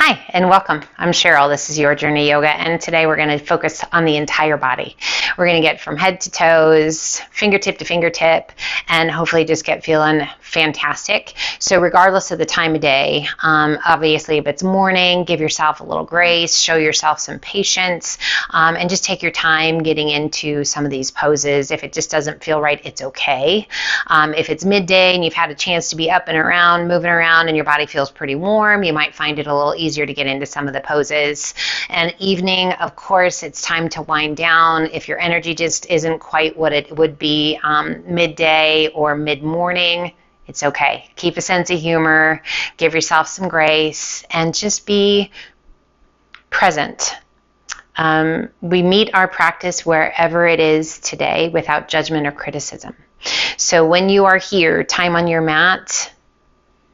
Hi, and welcome. I'm Cheryl. This is Your Journey Yoga, and today we're going to focus on the entire body. We're going to get from head to toes, fingertip to fingertip, and hopefully just get feeling fantastic. So regardless of the time of day, obviously if it's morning, give yourself a little grace, show yourself some patience, and just take your time getting into some of these poses. If it just doesn't feel right, it's okay. If it's midday and you've had a chance to be up and around, moving around, and your body feels pretty warm, you might find it a little easier to get into some of the poses. And evening, of course, it's time to wind down. If your energy just isn't quite what it would be midday or mid-morning, it's okay. Keep a sense of humor, give yourself some grace, and just be present. We meet our practice wherever it is today without judgment or criticism. So when you are here, time on your mat,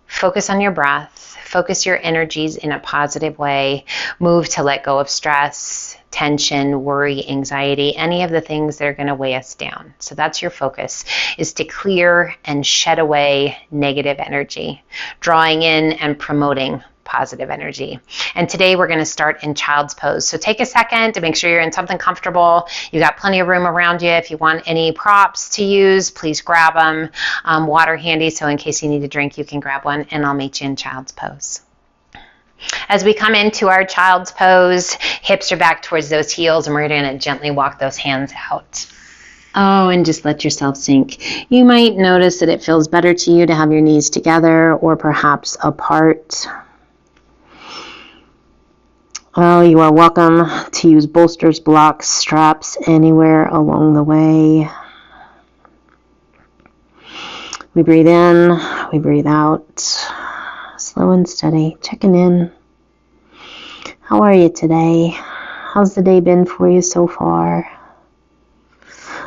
focus on your breath, focus your energies in a positive way, move to let go of stress, tension, worry, anxiety, any of the things that are going to weigh us down. So that's your focus, is to clear and shed away negative energy, drawing in and promoting positive energy. And today we're going to start in child's pose. So take a second to make sure you're in something comfortable. You got plenty of room around you. If you want any props to use, please grab them. Water handy, so in case you need a drink, you can grab one, and I'll meet you in child's pose. As we come into our child's pose, hips are back towards those heels, and we're going to gently walk those hands out. Oh, and just let yourself sink. You might notice that it feels better to you to have your knees together or perhaps apart. Well, you are welcome to use bolsters, blocks, straps anywhere along the way. We breathe in, we breathe out, slow and steady, checking in. How are you today? How's the day been for you so far?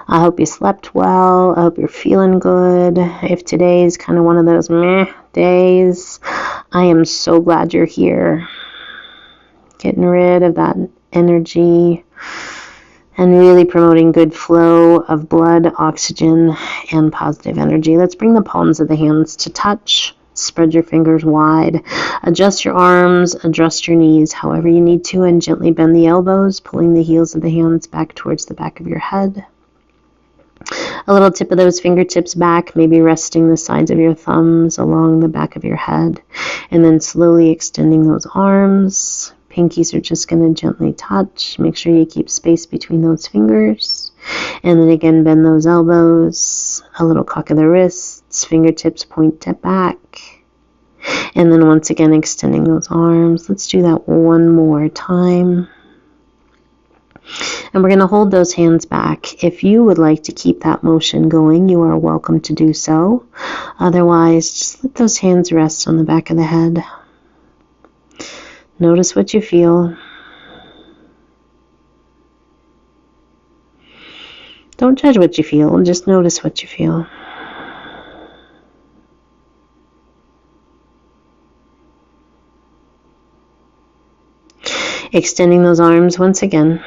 I hope you slept well. I hope you're feeling good. If today's kind of one of those meh days, I am so glad you're here. Getting rid of that energy and really promoting good flow of blood, oxygen, and positive energy. Let's bring the palms of the hands to touch. Spread your fingers wide. Adjust your arms, adjust your knees however you need to, and gently bend the elbows, pulling the heels of the hands back towards the back of your head. A little tip of those fingertips back, maybe resting the sides of your thumbs along the back of your head, and then slowly extending those arms. Pinkies are just going to gently touch. Make sure you keep space between those fingers. And then again, bend those elbows. A little cock of the wrists. Fingertips point to back. And then once again, extending those arms. Let's do that one more time. And we're going to hold those hands back. If you would like to keep that motion going, you are welcome to do so. Otherwise, just let those hands rest on the back of the head. Notice what you feel. Don't judge what you feel, just notice what you feel. Extending those arms once again.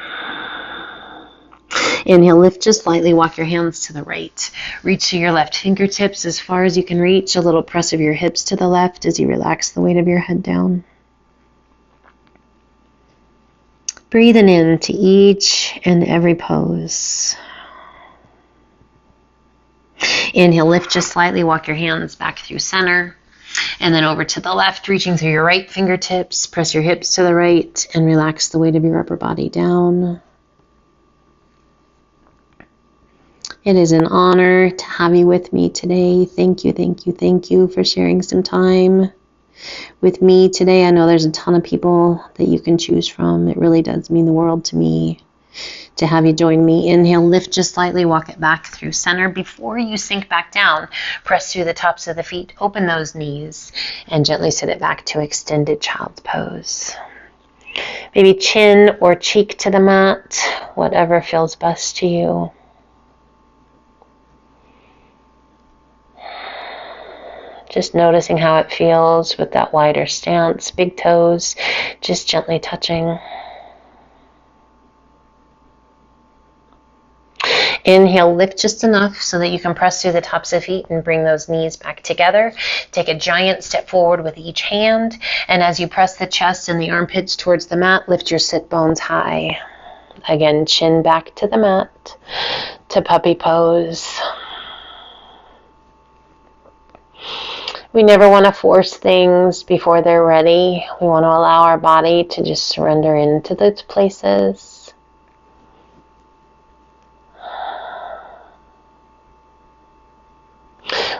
Inhale, lift just slightly, walk your hands to the right. Reach to your left fingertips as far as you can reach. A little press of your hips to the left as you relax the weight of your head down. Breathing into each and every pose. Inhale, lift just slightly, walk your hands back through center. And then over to the left, reaching through your right fingertips. Press your hips to the right and relax the weight of your upper body down. It is an honor to have you with me today. Thank you, thank you, thank you for sharing some time with me today. I know there's a ton of people that you can choose from. It really does mean the world to me to have you join me. Inhale, lift just slightly, walk it back through center. Before you sink back down, press through the tops of the feet, open those knees, and gently sit it back to extended child's pose. Maybe chin or cheek to the mat, whatever feels best to you. Just noticing how it feels with that wider stance, big toes, just gently touching. Inhale, lift just enough so that you can press through the tops of feet and bring those knees back together. Take a giant step forward with each hand. And as you press the chest and the armpits towards the mat, lift your sit bones high. Again, chin back to the mat, to puppy pose. We never want to force things before they're ready. We want to allow our body to just surrender into those places.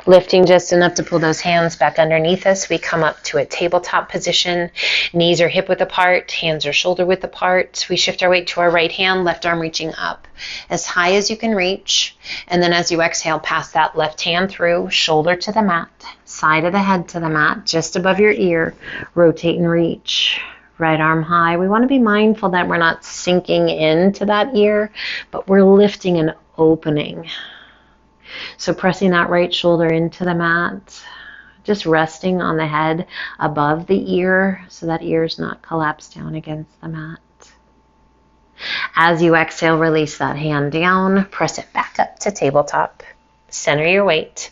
Lifting just enough to pull those hands back underneath us. We come up to a tabletop position. Knees are hip width apart, hands are shoulder width apart. We shift our weight to our right hand, left arm reaching up as high as you can reach. And then as you exhale, pass that left hand through, shoulder to the mat, side of the head to the mat, just above your ear. Rotate and reach. Right arm high. We want to be mindful that we're not sinking into that ear, but we're lifting and opening. So pressing that right shoulder into the mat, just resting on the head above the ear so that ear is not collapsed down against the mat. As you exhale, release that hand down, press it back up to tabletop. Center your weight.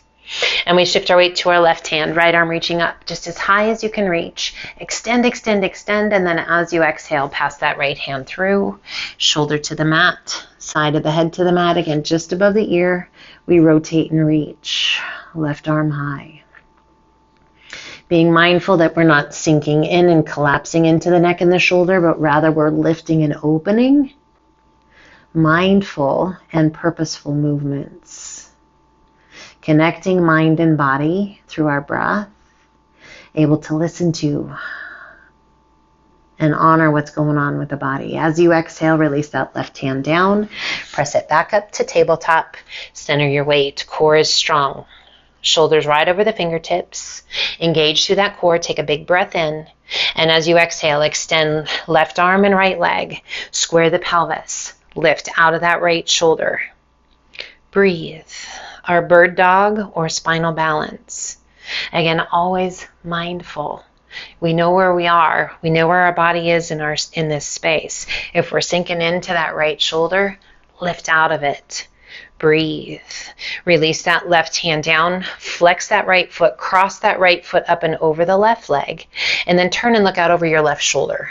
And we shift our weight to our left hand, right arm reaching up just as high as you can reach. Extend, extend, extend. And then as you exhale, pass that right hand through, shoulder to the mat, side of the head to the mat, again, just above the ear. We rotate and reach, left arm high. Being mindful that we're not sinking in and collapsing into the neck and the shoulder, but rather we're lifting and opening. Mindful and purposeful movements. Connecting mind and body through our breath. Able to listen to and honor what's going on with the body. As you exhale, release that left hand down. Press it back up to tabletop. Center your weight. Core is strong. Shoulders right over the fingertips. Engage through that core. Take a big breath in. And as you exhale, extend left arm and right leg. Square the pelvis. Lift out of that right shoulder. Breathe. Our bird dog or spinal balance. Again, always mindful. We know where we are. We know where our body is in this space. If we're sinking into that right shoulder, lift out of it. Breathe. Release that left hand down. Flex that right foot. Cross that right foot up and over the left leg. And then turn and look out over your left shoulder.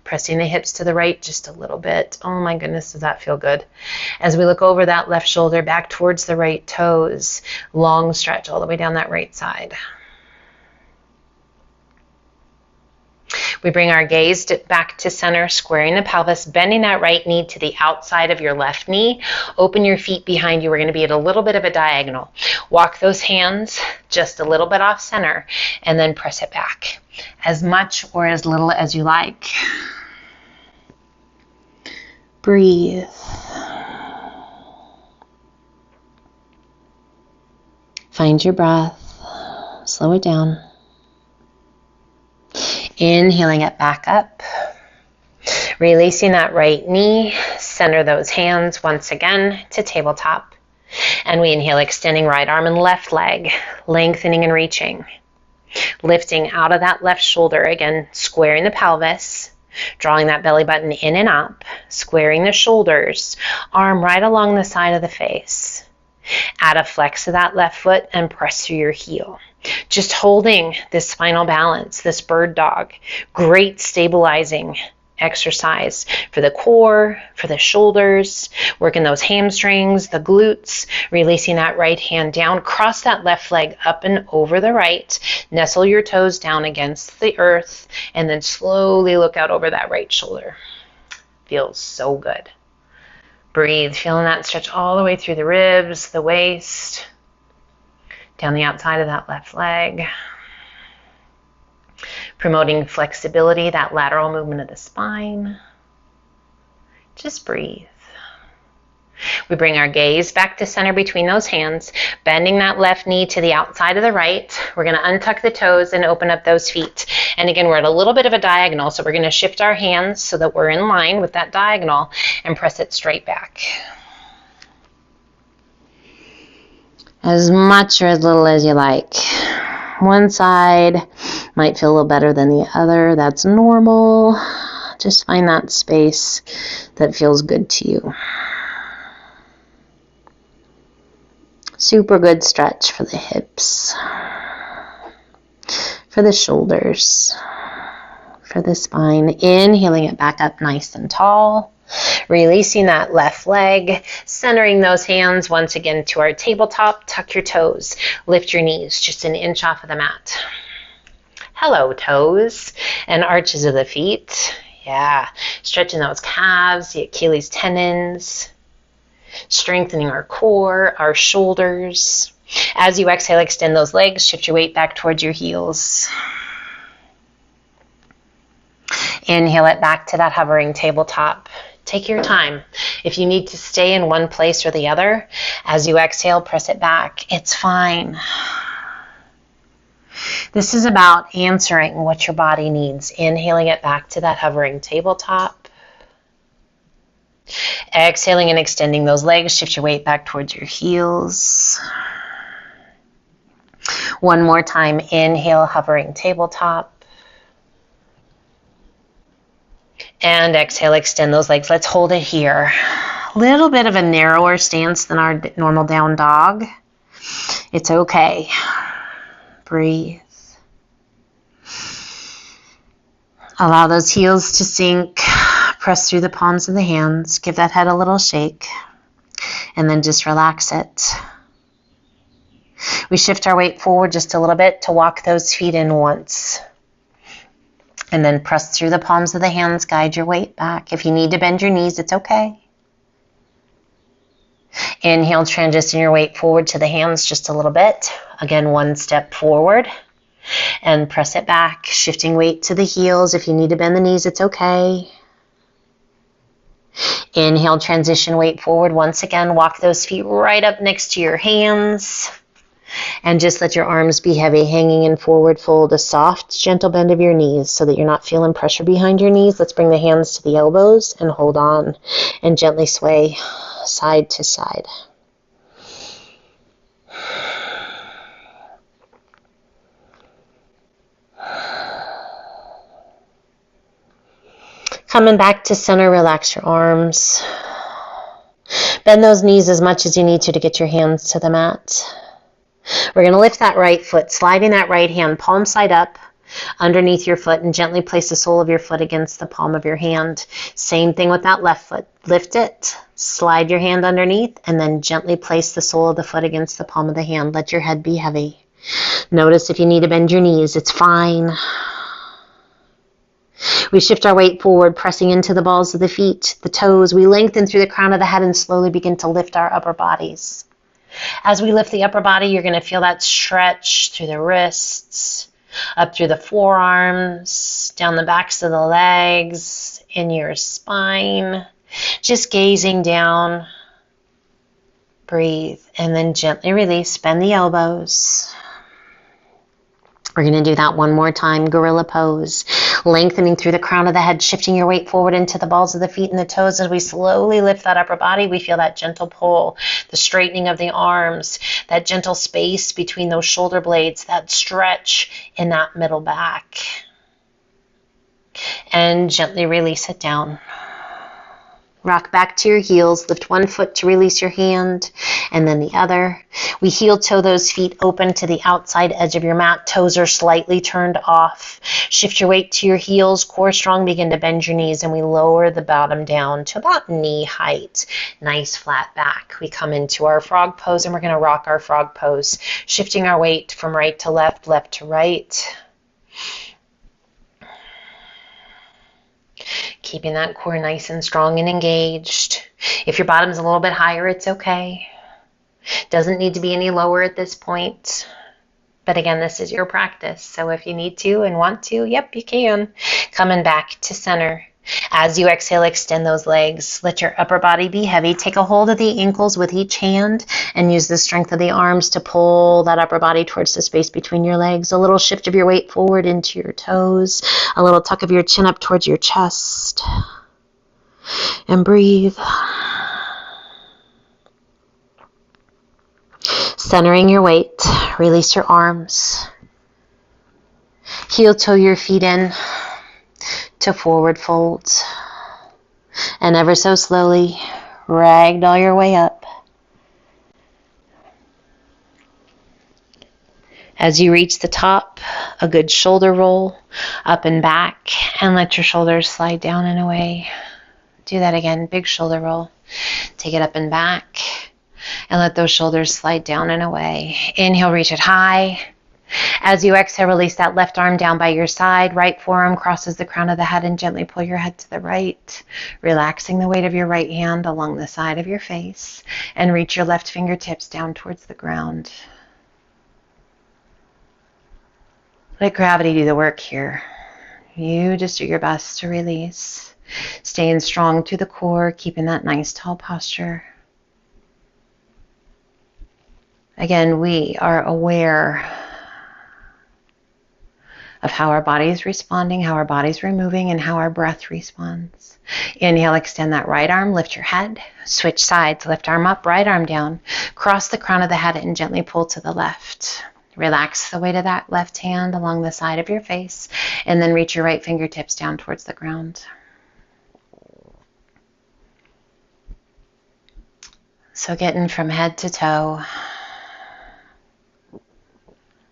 Pressing the hips to the right just a little bit. Oh my goodness, does that feel good? As we look over that left shoulder, back towards the right toes. Long stretch all the way down that right side. We bring our gaze back to center, squaring the pelvis, bending that right knee to the outside of your left knee. Open your feet behind you. We're going to be at a little bit of a diagonal. Walk those hands just a little bit off center and then press it back. As much or as little as you like. Breathe. Find your breath. Slow it down. Inhaling it back up. Releasing that right knee. Center those hands once again to tabletop. And we inhale, extending right arm and left leg. Lengthening and reaching. Lifting out of that left shoulder. Again, squaring the pelvis. Drawing that belly button in and up. Squaring the shoulders. Arm right along the side of the face. Add a flex of that left foot and press through your heel. Just holding this spinal balance, this bird dog. Great stabilizing exercise for the core, for the shoulders, working those hamstrings, the glutes, releasing that right hand down. Cross that left leg up and over the right. Nestle your toes down against the earth and then slowly look out over that right shoulder. Feels so good. Breathe, feeling that stretch all the way through the ribs, the waist, down the outside of that left leg. Promoting flexibility, that lateral movement of the spine. Just breathe. We bring our gaze back to center between those hands, bending that left knee to the outside of the right. We're going to untuck the toes and open up those feet. And again, we're at a little bit of a diagonal, so we're going to shift our hands so that we're in line with that diagonal and press it straight back. As much or as little as you like. One side might feel a little better than the other. That's normal. Just find that space that feels good to you. Super good stretch for the hips, for the shoulders, for the spine. Inhaling it back up nice and tall. Releasing that left leg, centering those hands once again to our tabletop. Tuck your toes. Lift your knees just an inch off of the mat. Hello, toes and arches of the feet. Yeah, stretching those calves, the Achilles tendons, strengthening our core, our shoulders. As you exhale, extend those legs, shift your weight back towards your heels. Inhale it back to that hovering tabletop. Take your time. If you need to stay in one place or the other, as you exhale, press it back. It's fine. This is about answering what your body needs. Inhaling it back to that hovering tabletop. Exhaling and extending those legs. Shift your weight back towards your heels. One more time. Inhale, hovering tabletop. And exhale, extend those legs. Let's hold it here. A little bit of a narrower stance than our normal down dog. It's okay. Breathe. Allow those heels to sink. Press through the palms of the hands. Give that head a little shake. And then just relax it. We shift our weight forward just a little bit to walk those feet in once. And then press through the palms of the hands, guide your weight back. If you need to bend your knees, it's okay. Inhale, transition your weight forward to the hands just a little bit. Again, one step forward. And press it back, shifting weight to the heels. If you need to bend the knees, it's okay. Inhale, transition weight forward. Once again, walk those feet right up next to your hands. And just let your arms be heavy, hanging in forward fold, a soft, gentle bend of your knees so that you're not feeling pressure behind your knees. Let's bring the hands to the elbows and hold on and gently sway side to side. Coming back to center, relax your arms. Bend those knees as much as you need to get your hands to the mat. We're going to lift that right foot, sliding that right hand palm side up underneath your foot and gently place the sole of your foot against the palm of your hand. Same thing with that left foot. Lift it, slide your hand underneath, and then gently place the sole of the foot against the palm of the hand. Let your head be heavy. Notice if you need to bend your knees, it's fine. We shift our weight forward, pressing into the balls of the feet, the toes. We lengthen through the crown of the head and slowly begin to lift our upper bodies. As we lift the upper body, you're going to feel that stretch through the wrists, up through the forearms, down the backs of the legs, in your spine. Just gazing down. Breathe, and then gently release. Bend the elbows. We're going to do that one more time, gorilla pose. Lengthening through the crown of the head, shifting your weight forward into the balls of the feet and the toes. As we slowly lift that upper body, we feel that gentle pull, the straightening of the arms, that gentle space between those shoulder blades, that stretch in that middle back. And gently release it down. Rock back to your heels. Lift one foot to release your hand, and then the other. We heel toe those feet open to the outside edge of your mat. Toes are slightly turned off. Shift your weight to your heels. Core strong. Begin to bend your knees, and we lower the bottom down to about knee height. Nice flat back. We come into our frog pose, and we're going to rock our frog pose, shifting our weight from right to left, left to right. Keeping that core nice and strong and engaged. If your bottom's a little bit higher, it's okay. Doesn't need to be any lower at this point. But again, this is your practice. So if you need to and want to, yep, you can. Coming back to center. As you exhale, extend those legs. Let your upper body be heavy. Take a hold of the ankles with each hand and use the strength of the arms to pull that upper body towards the space between your legs. A little shift of your weight forward into your toes. A little tuck of your chin up towards your chest. And breathe. Centering your weight. Release your arms. Heel toe your feet in to forward fold, and ever so slowly ragdoll your way up. As you reach the top, a good shoulder roll up and back, and let your shoulders slide down and away. Do that again, big shoulder roll. Take it up and back, and let those shoulders slide down and away. Inhale, reach it high. As you exhale, release that left arm down by your side. Right forearm crosses the crown of the head and gently pull your head to the right, relaxing the weight of your right hand along the side of your face, and reach your left fingertips down towards the ground. Let gravity do the work here. You just do your best to release, staying strong through the core, keeping that nice tall posture. Again, we are aware of how our body is responding, how our body is removing, and how our breath responds. Inhale, extend that right arm, lift your head, switch sides, left arm up, right arm down, cross the crown of the head and gently pull to the left. Relax the weight of that left hand along the side of your face, and then reach your right fingertips down towards the ground. So getting from head to toe,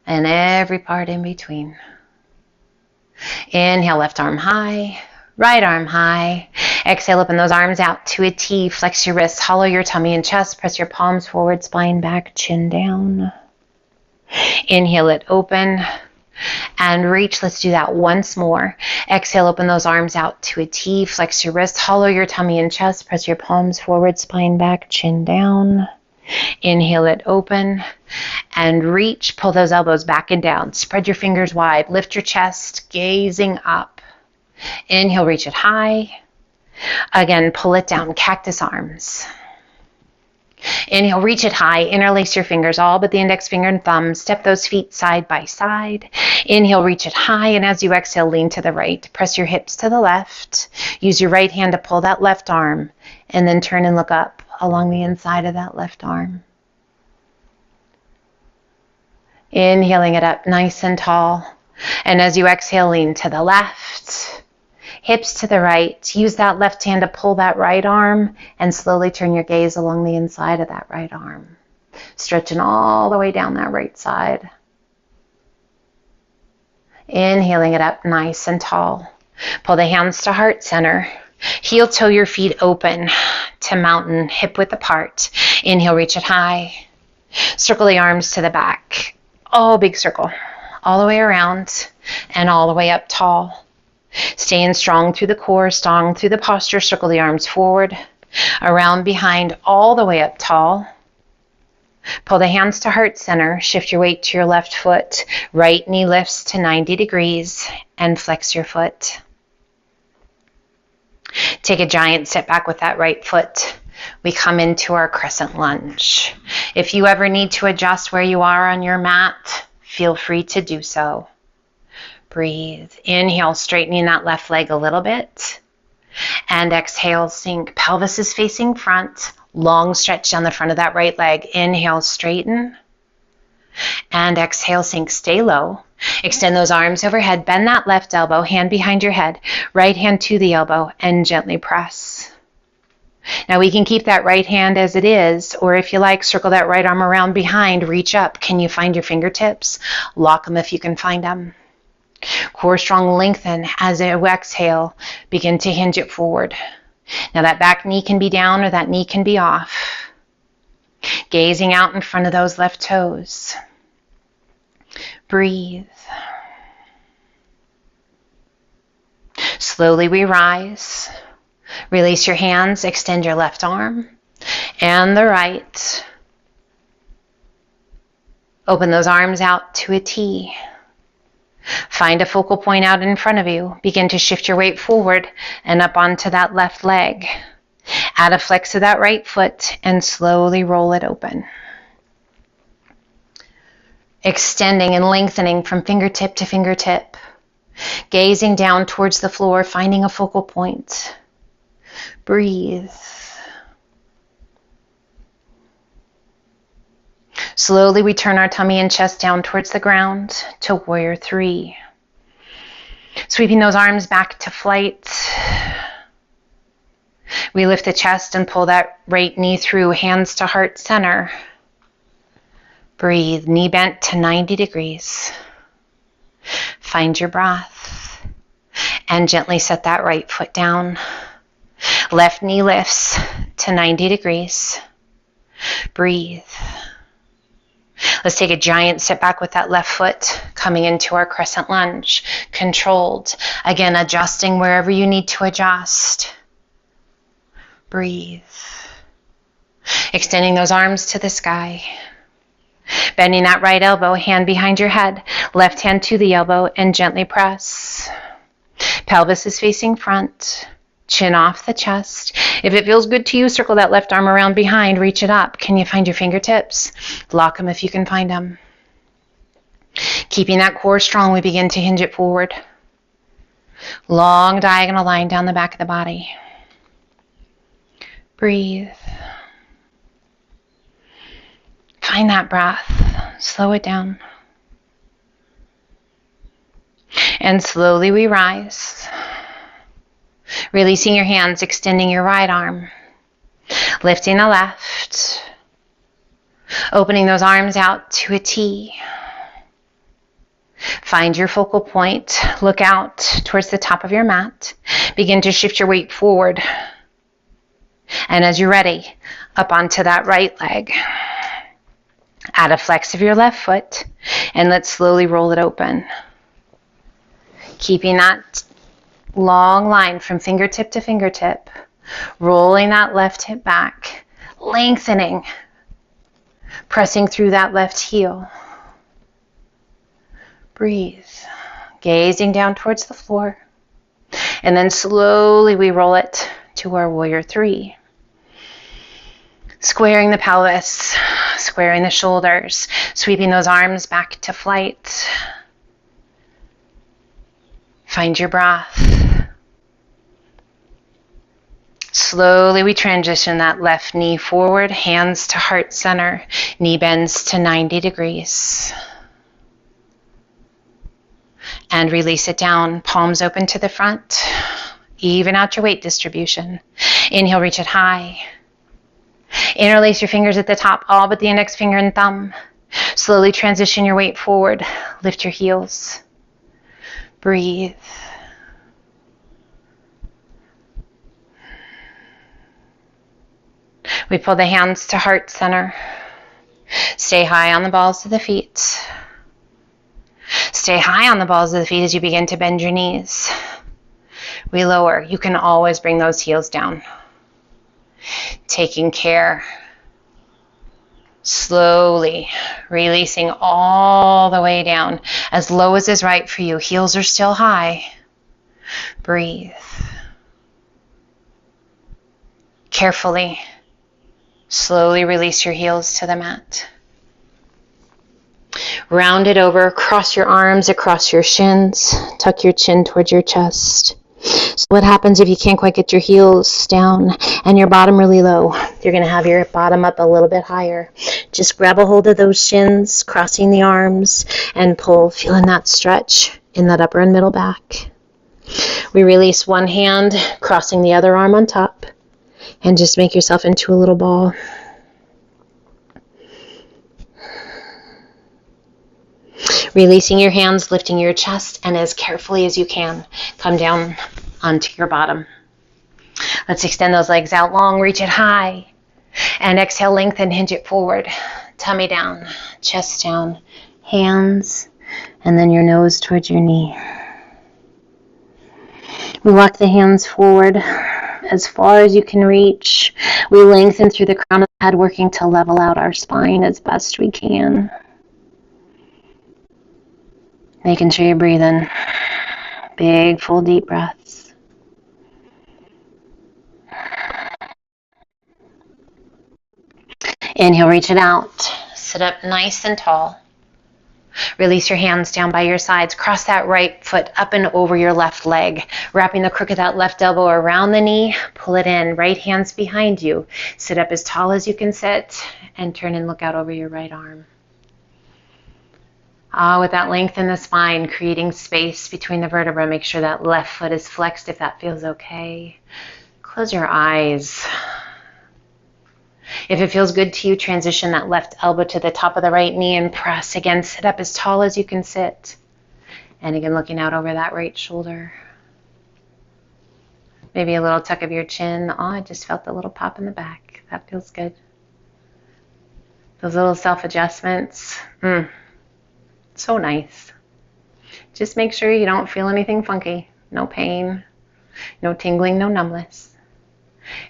and every part in between. Inhale, left arm high, right arm high. Exhale, open those arms out to a T. Flex your wrists, hollow your tummy and chest. Press your palms forward, spine back, chin down. Inhale it open and reach. Let's do that once more. Exhale, open those arms out to a T. Flex your wrists, hollow your tummy and chest. Press your palms forward, spine back, chin down. Inhale it open and reach. Pull those elbows back and down. Spread your fingers wide. Lift your chest, gazing up. Inhale, reach it high. Again, pull it down, cactus arms. Inhale, reach it high. Interlace your fingers, all but the index finger and thumb. Step those feet side by side. Inhale, reach it high. And as you exhale, lean to the right. Press your hips to the left. Use your right hand to pull that left arm. And then turn and look up along the inside of that left arm. Inhaling it up nice and tall. And as you exhale, lean to the left. Hips to the right. Use that left hand to pull that right arm and slowly turn your gaze along the inside of that right arm. Stretching all the way down that right side. Inhaling it up nice and tall. Pull the hands to heart center. Heel toe your feet open to mountain, hip width apart. Inhale, reach it high. Circle the arms to the back. Oh, big circle. All the way around and all the way up tall. Staying strong through the core, strong through the posture. Circle the arms forward, around behind, all the way up tall. Pull the hands to heart center. Shift your weight to your left foot. Right knee lifts to 90 degrees and flex your foot. Take a giant step back with that right foot. We come into our crescent lunge. If you ever need to adjust where you are on your mat, feel free to do so. Breathe. Inhale, straightening that left leg a little bit. And exhale, sink. Pelvis is facing front. Long stretch down the front of that right leg. Inhale, straighten. And exhale, sink. Stay low. Extend those arms overhead. Bend that left elbow, hand behind your head. Right hand to the elbow and gently press. Now we can keep that right hand as it is, or if you like, circle that right arm around behind. Reach up. Can you find your fingertips? Lock them if you can find them. Core strong, lengthen. As you exhale, begin to hinge it forward. Now that back knee can be down or that knee can be off. Gazing out in front of those left toes. Breathe. Slowly we rise. Release your hands, extend your left arm and the right. Open those arms out to a T. Find a focal point out in front of you. Begin to shift your weight forward and up onto that left leg. Add a flex to that right foot and slowly roll it open. Extending and lengthening from fingertip to fingertip. Gazing down towards the floor, finding a focal point. Breathe. Slowly we turn our tummy and chest down towards the ground to warrior three. Sweeping those arms back to flight. We lift the chest and pull that right knee through, hands to heart center. Breathe, knee bent to 90 degrees. Find your breath and gently set that right foot down. Left knee lifts to 90 degrees. Breathe. Let's take a giant step back with that left foot, coming into our crescent lunge. Controlled. Again, adjusting wherever you need to adjust. Breathe. Extending those arms to the sky. Bending that right elbow, hand behind your head, left hand to the elbow, and gently press. Pelvis is facing front, chin off the chest. If it feels good to you, circle that left arm around behind, reach it up. Can you find your fingertips? Lock them if you can find them. Keeping that core strong, we begin to hinge it forward. Long diagonal line down the back of the body. Breathe. Find that breath. Slow it down. And slowly we rise. Releasing your hands, extending your right arm. Lifting the left. Opening those arms out to a T. Find your focal point. Look out towards the top of your mat. Begin to shift your weight forward. And as you're ready, up onto that right leg. Add a flex of your left foot, and let's slowly roll it open. Keeping that long line from fingertip to fingertip, rolling that left hip back, lengthening, pressing through that left heel. Breathe, gazing down towards the floor, and then slowly we roll it to our warrior three. Squaring the pelvis, squaring the shoulders, sweeping those arms back to flight. Find your breath. Slowly we transition that left knee forward, hands to heart center, knee bends to 90 degrees. And release it down, palms open to the front. Even out your weight distribution. Inhale, reach it high. Interlace your fingers at the top, all but the index finger and thumb. Slowly transition your weight forward. Lift your heels. Breathe. We pull the hands to heart center. Stay high on the balls of the feet. Stay high on the balls of the feet as you begin to bend your knees. We lower. You can always bring those heels down. Taking care. Slowly releasing all the way down. As low as is right for you. Heels are still high. Breathe. Carefully. Slowly release your heels to the mat. Round it over. Cross your arms across your shins. Tuck your chin towards your chest. So what happens if you can't quite get your heels down and your bottom really low? You're going to have your bottom up a little bit higher. Just grab a hold of those shins, crossing the arms, and pull, feeling that stretch in that upper and middle back. We release one hand, crossing the other arm on top, and just make yourself into a little ball. Releasing your hands, lifting your chest, and as carefully as you can, come down onto your bottom. Let's extend those legs out long, reach it high, and exhale, lengthen, hinge it forward. Tummy down, chest down, hands, and then your nose towards your knee. We walk the hands forward as far as you can reach. We lengthen through the crown of the head, working to level out our spine as best we can. Making sure you're breathing. Big, full, deep breaths. Inhale, reach it out. Sit up nice and tall. Release your hands down by your sides. Cross that right foot up and over your left leg. Wrapping the crook of that left elbow around the knee. Pull it in. Right hand's behind you. Sit up as tall as you can sit. And turn and look out over your right arm. With that length in the spine, creating space between the vertebrae. Make sure that left foot is flexed if that feels okay. Close your eyes. If it feels good to you, transition that left elbow to the top of the right knee and press. Again, sit up as tall as you can sit. And again, looking out over that right shoulder. Maybe a little tuck of your chin. Oh, I just felt a little pop in the back. That feels good. Those little self-adjustments. So nice. Just make sure you don't feel anything funky. No pain, no tingling, no numbness.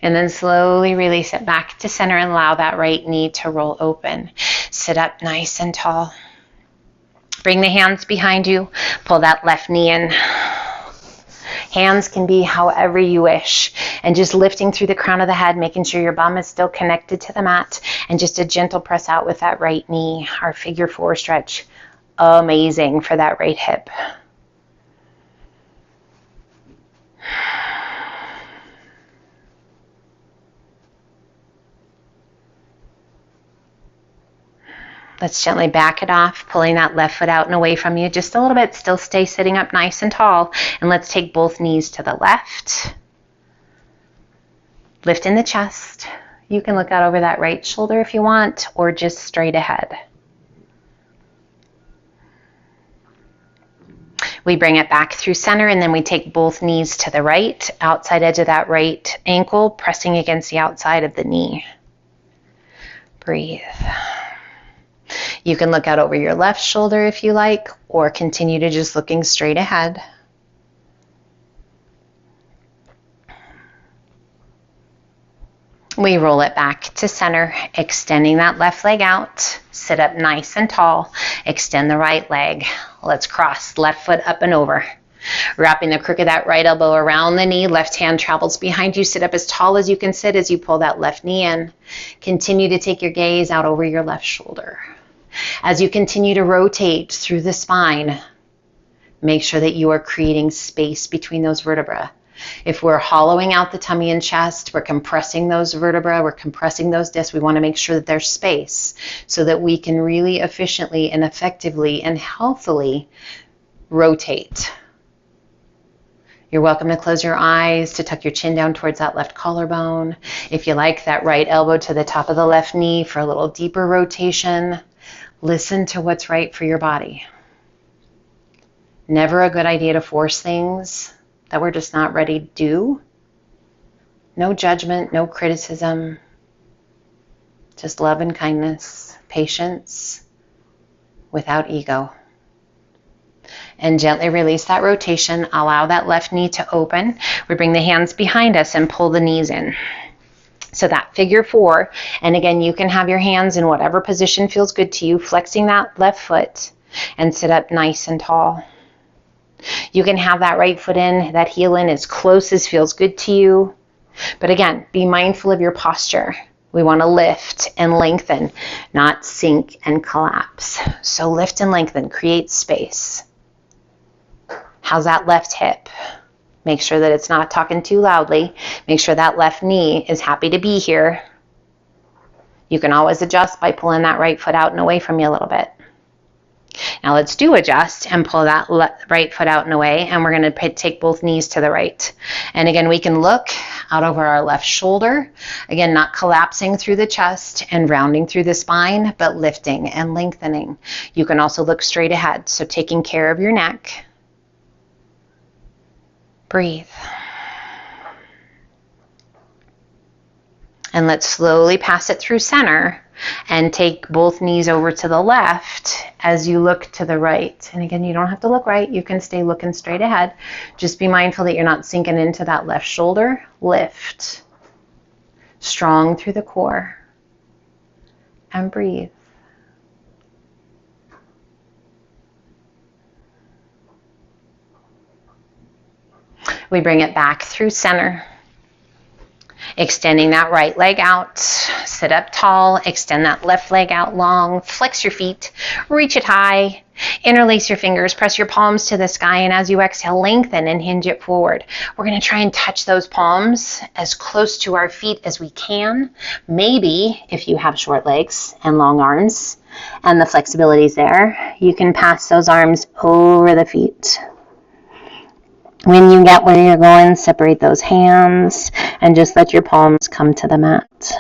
And then slowly release it back to center and allow that right knee to roll open. Sit up nice and tall. Bring the hands behind you. Pull that left knee in. Hands can be however you wish. And just lifting through the crown of the head, making sure your bum is still connected to the mat. And just a gentle press out with that right knee. Our figure 4 stretch. Amazing for that right hip. Let's gently back it off, pulling that left foot out and away from you just a little bit. Still stay sitting up nice and tall. And let's take both knees to the left. Lift in the chest. You can look out over that right shoulder if you want, or just straight ahead. We bring it back through center, and then we take both knees to the right, outside edge of that right ankle, pressing against the outside of the knee. Breathe. You can look out over your left shoulder if you like, or continue to just looking straight ahead. We roll it back to center, extending that left leg out. Sit up nice and tall. Extend the right leg. Let's cross left foot up and over. Wrapping the crook of that right elbow around the knee. Left hand travels behind you. Sit up as tall as you can sit as you pull that left knee in. Continue to take your gaze out over your left shoulder. As you continue to rotate through the spine, make sure that you are creating space between those vertebrae. If we're hollowing out the tummy and chest, we're compressing those vertebrae, we're compressing those discs, we want to make sure that there's space so that we can really efficiently and effectively and healthily rotate. You're welcome to close your eyes, to tuck your chin down towards that left collarbone. If you like, that right elbow to the top of the left knee for a little deeper rotation. Listen to what's right for your body. Never a good idea to force things that we're just not ready to do. No judgment, no criticism. Just love and kindness, patience, without ego. And gently release that rotation. Allow that left knee to open. We bring the hands behind us and pull the knees in. So that figure 4, and again, you can have your hands in whatever position feels good to you, flexing that left foot and sit up nice and tall. You can have that right foot in, that heel in as close as feels good to you. But again, be mindful of your posture. We want to lift and lengthen, not sink and collapse. So lift and lengthen, create space. How's that left hip? Make sure that it's not talking too loudly. Make sure that left knee is happy to be here. You can always adjust by pulling that right foot out and away from you a little bit. Now let's do adjust and pull that right foot out and away, and we're going to take both knees to the right. And again, we can look out over our left shoulder. Again, not collapsing through the chest and rounding through the spine, but lifting and lengthening. You can also look straight ahead, so taking care of your neck. Breathe. And let's slowly pass it through center and take both knees over to the left as you look to the right. And again, you don't have to look right. You can stay looking straight ahead. Just be mindful that you're not sinking into that left shoulder. Lift. Strong through the core. And breathe. We bring it back through center. Extending that right leg out, sit up tall, extend that left leg out long, flex your feet, reach it high, interlace your fingers, press your palms to the sky, and as you exhale, lengthen and hinge it forward. We're going to try and touch those palms as close to our feet as we can. Maybe, if you have short legs and long arms, and the flexibility is there, you can pass those arms over the feet. When you get where you're going, separate those hands and just let your palms come to the mat.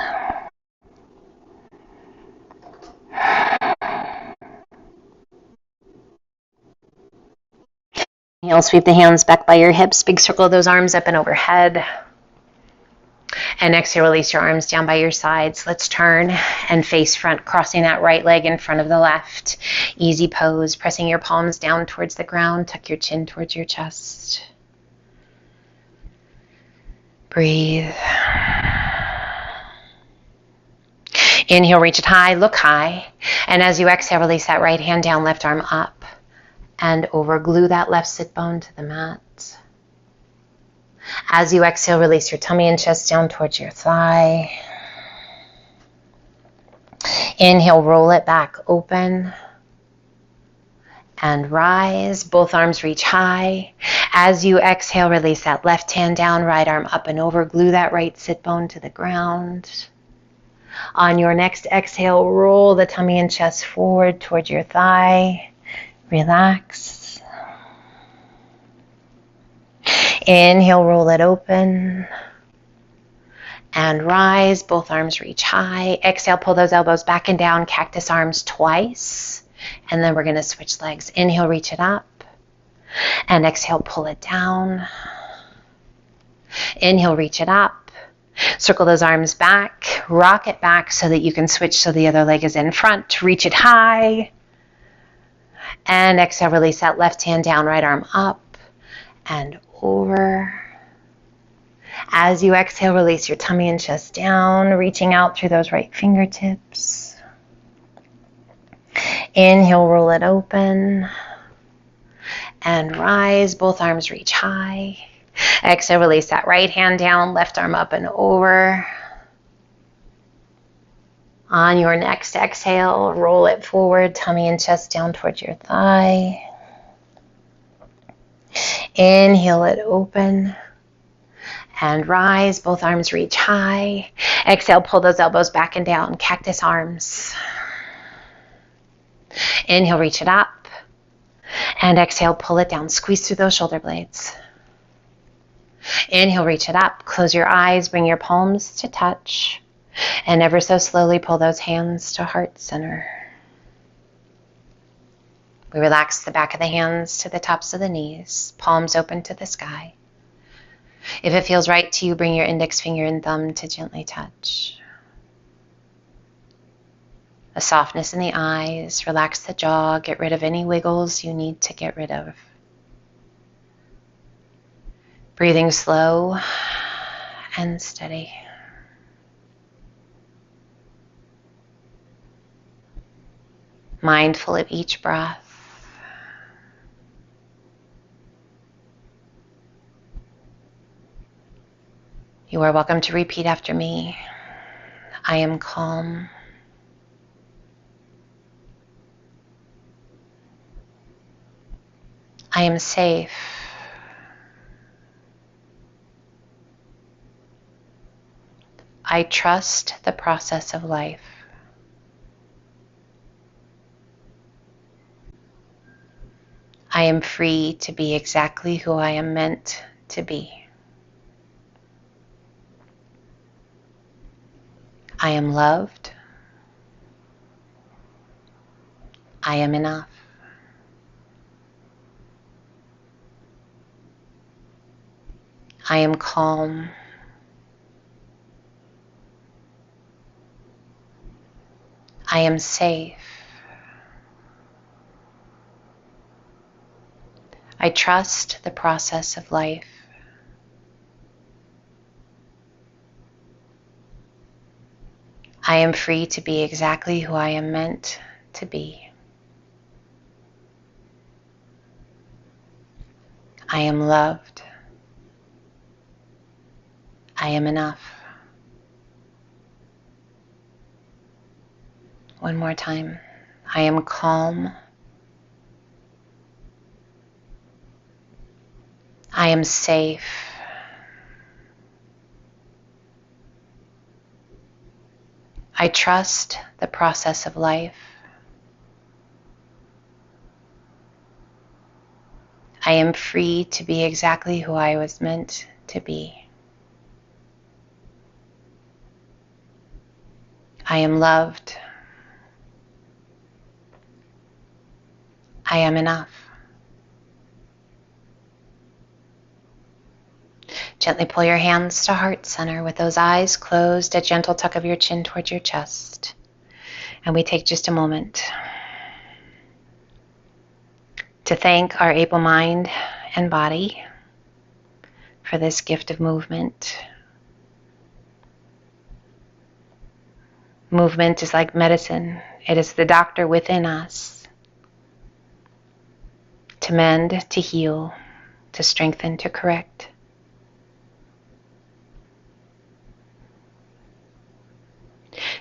You'll sweep the hands back by your hips, big circle those arms up and overhead. And exhale, release your arms down by your sides. Let's turn and face front, crossing that right leg in front of the left. Easy pose, pressing your palms down towards the ground. Tuck your chin towards your chest. Breathe. Inhale, reach it high, look high. And as you exhale, release that right hand down, left arm up and over. Glue that left sit bone to the mat. As you exhale, release your tummy and chest down towards your thigh. Inhale, roll it back open and rise. Both arms reach high. As you exhale, release that left hand down, right arm up and over. Glue that right sit bone to the ground. On your next exhale, roll the tummy and chest forward towards your thigh. Relax. Inhale, roll it open and rise. Both arms reach high. Exhale, pull those elbows back and down, cactus arms twice. And then we're going to switch legs. Inhale, reach it up. And exhale, pull it down. Inhale, reach it up. Circle those arms back. Rock it back so that you can switch so the other leg is in front. Reach it high. And exhale, release that left hand down, right arm up and over. As you exhale, release your tummy and chest down, reaching out through those right fingertips. Inhale, roll it open and rise. Both arms reach high. Exhale, release that right hand down, left arm up and over. On your next exhale, roll it forward, tummy and chest down towards your thigh. Inhale it open and rise. Both arms reach high. Exhale, pull those elbows back and down, cactus arms. Inhale, reach it up. And exhale, pull it down. Squeeze through those shoulder blades. Inhale, reach it up. Close your eyes, bring your palms to touch. And ever so slowly pull those hands to heart center. We relax the back of the hands to the tops of the knees, palms open to the sky. If it feels right to you, bring your index finger and thumb to gently touch. A softness in the eyes, relax the jaw, get rid of any wiggles you need to get rid of. Breathing slow and steady. Mindful of each breath. You are welcome to repeat after me. I am calm. I am safe. I trust the process of life. I am free to be exactly who I am meant to be. I am loved. I am enough. I am calm. I am safe. I trust the process of life. I am free to be exactly who I am meant to be. I am loved. I am enough. One more time. I am calm. I am safe. I trust the process of life. I am free to be exactly who I was meant to be. I am loved. I am enough. Gently pull your hands to heart center with those eyes closed, a gentle tuck of your chin towards your chest. And we take just a moment to thank our able mind and body for this gift of movement. Movement is like medicine. It is the doctor within us to mend, to heal, to strengthen, to correct.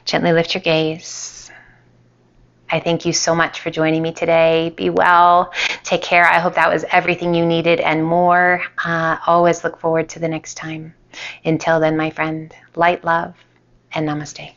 Gently lift your gaze. I thank you so much for joining me today. Be well. Take care. I hope that was everything you needed and more. Always look forward to the next time. Until then, my friend, light, love, and namaste.